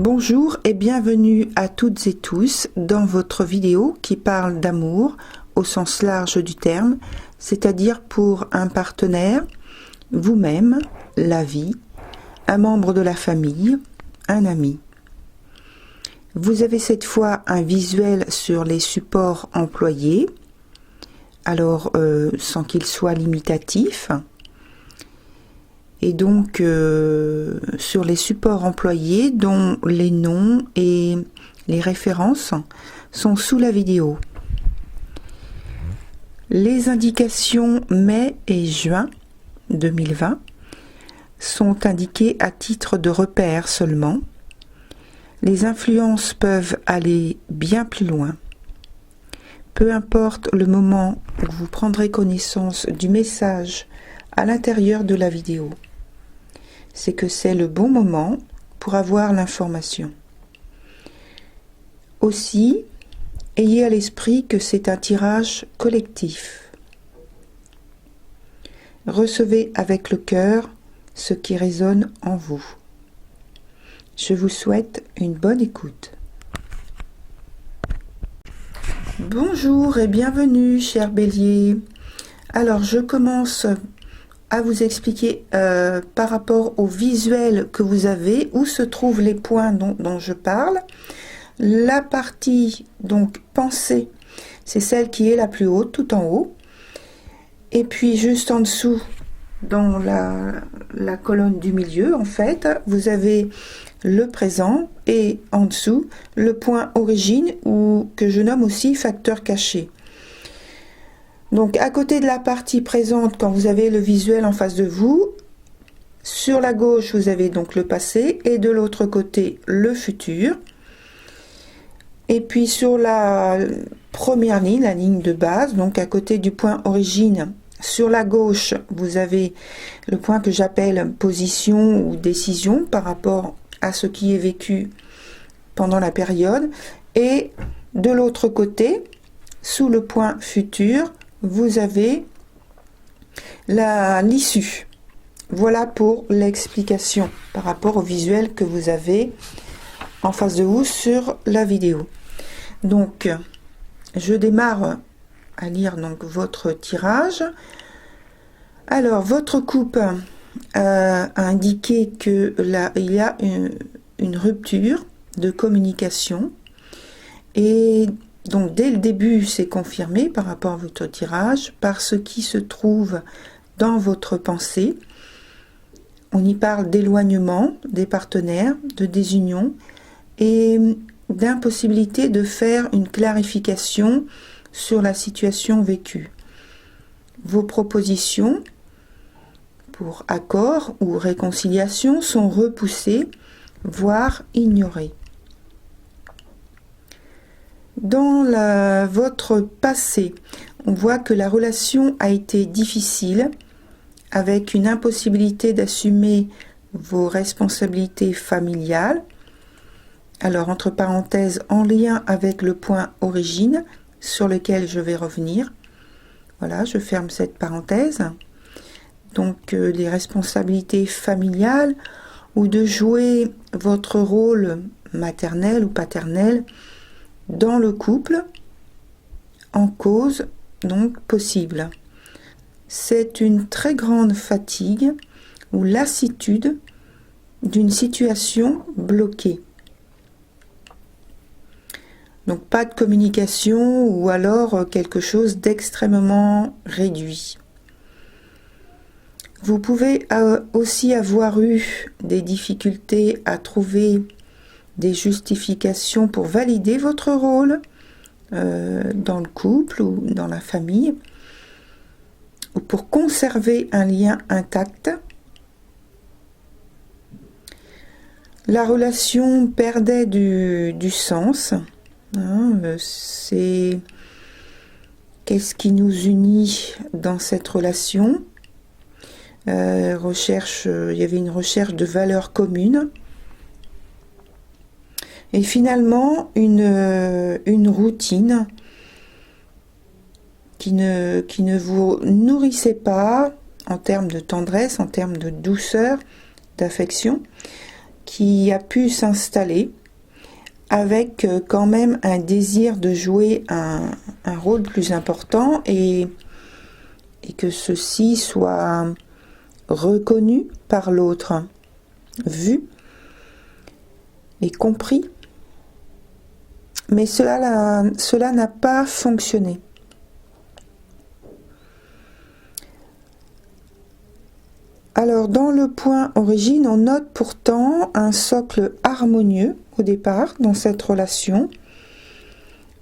Bonjour et bienvenue à toutes et tous dans votre vidéo qui parle d'amour au sens large du terme, c'est-à-dire pour un partenaire, vous-même, la vie, un membre de la famille, un ami. Vous avez cette fois un visuel sur les supports employés, alors sans qu'il soit limitatif. Et donc sur les supports employés dont les noms et les références sont sous la vidéo. Les indications mai et juin 2020 sont indiquées à titre de repère seulement. Les influences peuvent aller bien plus loin. Peu importe le moment où vous prendrez connaissance du message à l'intérieur de la vidéo, c'est que c'est le bon moment pour avoir l'information. Aussi, ayez à l'esprit que c'est un tirage collectif. Recevez avec le cœur ce qui résonne en vous. Je vous souhaite une bonne écoute. Bonjour et bienvenue, cher Bélier. Alors, je commence à vous expliquer par rapport au visuel que vous avez, où se trouvent les points dont je parle. La partie, donc, pensée, c'est celle qui est la plus haute, tout en haut. Et puis, juste en dessous, dans la colonne du milieu, en fait, vous avez le présent et en dessous, le point origine, ou que je nomme aussi facteur caché. Donc, à côté de la partie présente, quand vous avez le visuel en face de vous, sur la gauche, vous avez donc le passé et de l'autre côté, le futur. Et puis, sur la première ligne, la ligne de base, donc à côté du point origine, sur la gauche, vous avez le point que j'appelle position ou décision par rapport à ce qui est vécu pendant la période. Et de l'autre côté, sous le point futur, vous avez l'issue. Voilà pour l'explication par rapport au visuel que vous avez en face de vous sur la vidéo. Donc, je démarre à lire donc votre tirage. Alors, votre coupe a indiqué que là, il y a une rupture de communication et donc, dès le début, c'est confirmé par rapport à votre tirage, par ce qui se trouve dans votre pensée. On y parle d'éloignement des partenaires, de désunion et d'impossibilité de faire une clarification sur la situation vécue. Vos propositions pour accord ou réconciliation sont repoussées, voire ignorées. Dans votre passé, on voit que la relation a été difficile, avec une impossibilité d'assumer vos responsabilités familiales. Alors, entre parenthèses, en lien avec le point origine, sur lequel je vais revenir. Voilà, je ferme cette parenthèse. Donc, les responsabilités familiales, ou de jouer votre rôle maternel ou paternel dans le couple, en cause, donc possible. C'est une très grande fatigue ou lassitude d'une situation bloquée. Donc pas de communication ou alors quelque chose d'extrêmement réduit. Vous pouvez aussi avoir eu des difficultés à trouver des justifications pour valider votre rôle dans le couple ou dans la famille, ou pour conserver un lien intact. La relation perdait du sens. C'est qu'est-ce qui nous unit dans cette relation. Il y avait une recherche de valeurs communes. Et finalement, une routine qui ne vous nourrissait pas en termes de tendresse, en termes de douceur, d'affection, qui a pu s'installer avec quand même un désir de jouer un rôle plus important et que ceci soit reconnu par l'autre, vu et compris. Mais cela n'a pas fonctionné. Alors, dans le point origine, on note pourtant un socle harmonieux au départ dans cette relation.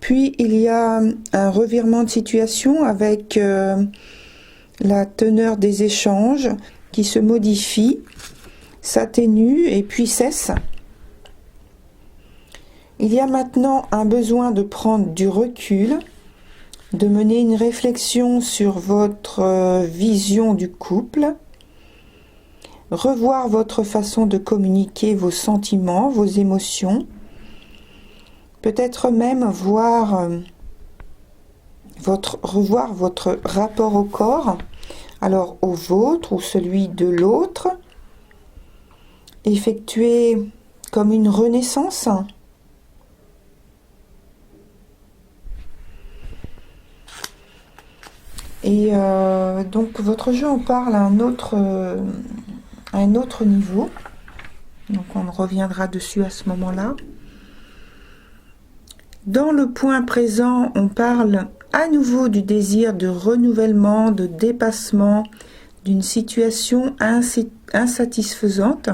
Puis, il y a un revirement de situation avec la teneur des échanges qui se modifie, s'atténue et puis cesse. Il y a maintenant un besoin de prendre du recul, de mener une réflexion sur votre vision du couple, revoir votre façon de communiquer vos sentiments, vos émotions, peut-être même revoir votre rapport au corps, alors au vôtre ou celui de l'autre, effectuer comme une renaissance. Et donc votre jeu en parle à un autre niveau. Donc on reviendra dessus à ce moment-là. Dans le point présent, on parle à nouveau du désir de renouvellement, de dépassement, d'une situation insatisfaisante.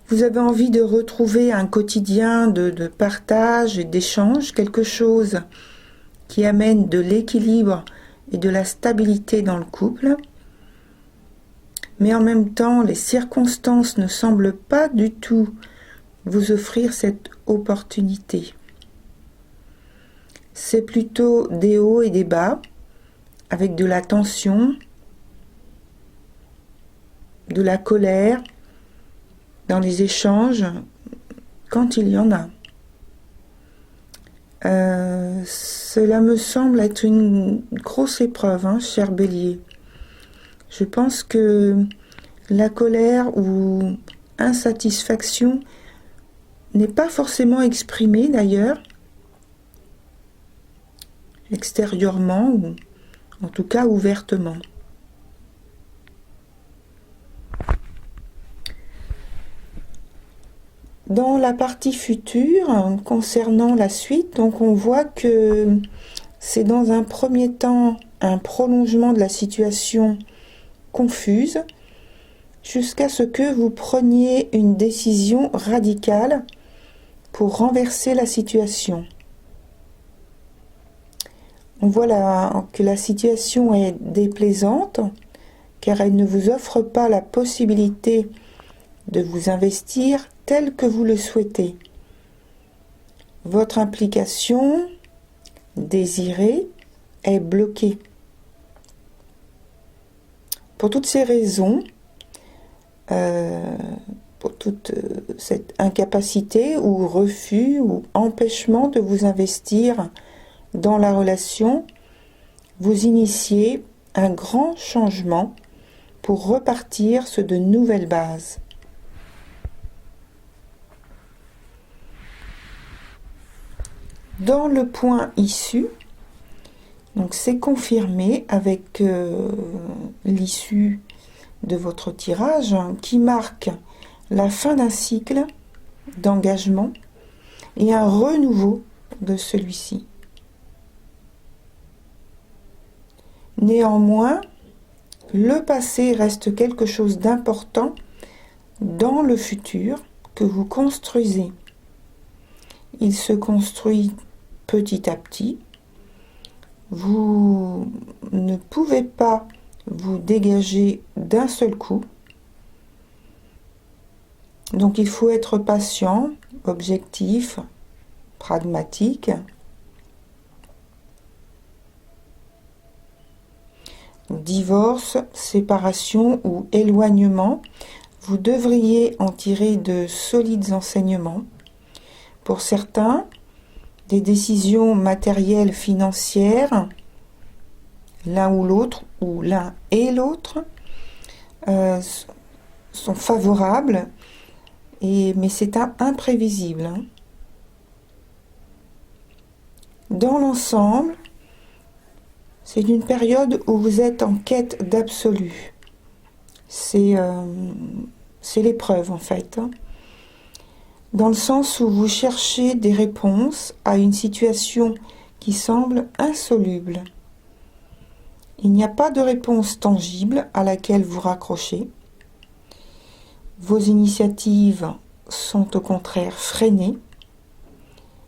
Vous avez envie de retrouver un quotidien de partage et d'échange, quelque chose qui amène de l'équilibre et de la stabilité dans le couple. Mais en même temps, les circonstances ne semblent pas du tout vous offrir cette opportunité. C'est plutôt des hauts et des bas, avec de la tension, de la colère, dans les échanges, quand il y en a. Cela me semble être une grosse épreuve, cher Bélier. Je pense que la colère ou insatisfaction n'est pas forcément exprimée d'ailleurs, extérieurement ou en tout cas ouvertement. Dans la partie future, concernant la suite, donc on voit que c'est dans un premier temps un prolongement de la situation confuse jusqu'à ce que vous preniez une décision radicale pour renverser la situation. On voit que la situation est déplaisante car elle ne vous offre pas la possibilité de vous investir tel que vous le souhaitez. Votre implication désirée est bloquée. Pour toutes ces raisons, pour toute cette incapacité ou refus ou empêchement de vous investir dans la relation, vous initiez un grand changement pour repartir sur de nouvelles bases. Dans le point issu, donc c'est confirmé avec l'issue de votre tirage qui marque la fin d'un cycle d'engagement et un renouveau de celui-ci. Néanmoins, le passé reste quelque chose d'important dans le futur que vous construisez. Il se construit petit à petit. Vous ne pouvez pas vous dégager d'un seul coup. Donc il faut être patient, objectif, pragmatique. Divorce, séparation ou éloignement, vous devriez en tirer de solides enseignements. Pour certains, des décisions matérielles, financières, l'un ou l'autre, ou l'un et l'autre, sont favorables, mais c'est imprévisible, hein. Dans l'ensemble, c'est une période où vous êtes en quête d'absolu. C'est l'épreuve en fait, hein. Dans le sens où vous cherchez des réponses à une situation qui semble insoluble. Il n'y a pas de réponse tangible à laquelle vous raccrochez. Vos initiatives sont au contraire freinées.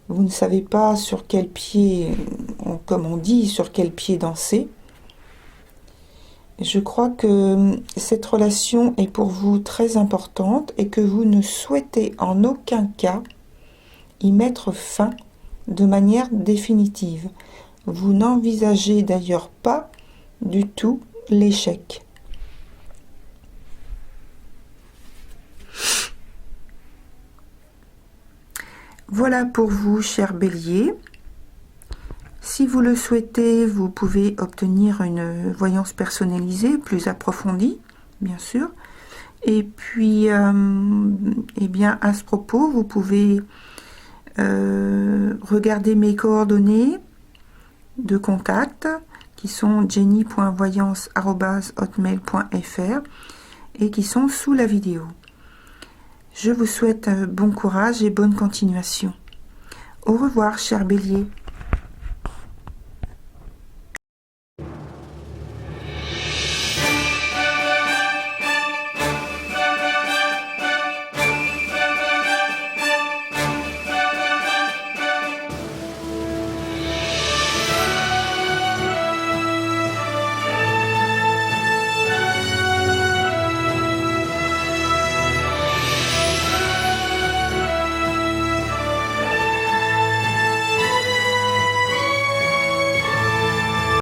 Vous ne savez pas sur quel pied, comme on dit, sur quel pied danser. Je crois que cette relation est pour vous très importante et que vous ne souhaitez en aucun cas y mettre fin de manière définitive. Vous n'envisagez d'ailleurs pas du tout l'échec. Voilà pour vous, cher Bélier. Si vous le souhaitez, vous pouvez obtenir une voyance personnalisée, plus approfondie, bien sûr. Et puis, eh bien, à ce propos, vous pouvez regarder mes coordonnées de contact, qui sont jenny.voyance@hotmail.fr et qui sont sous la vidéo. Je vous souhaite bon courage et bonne continuation. Au revoir, cher Bélier.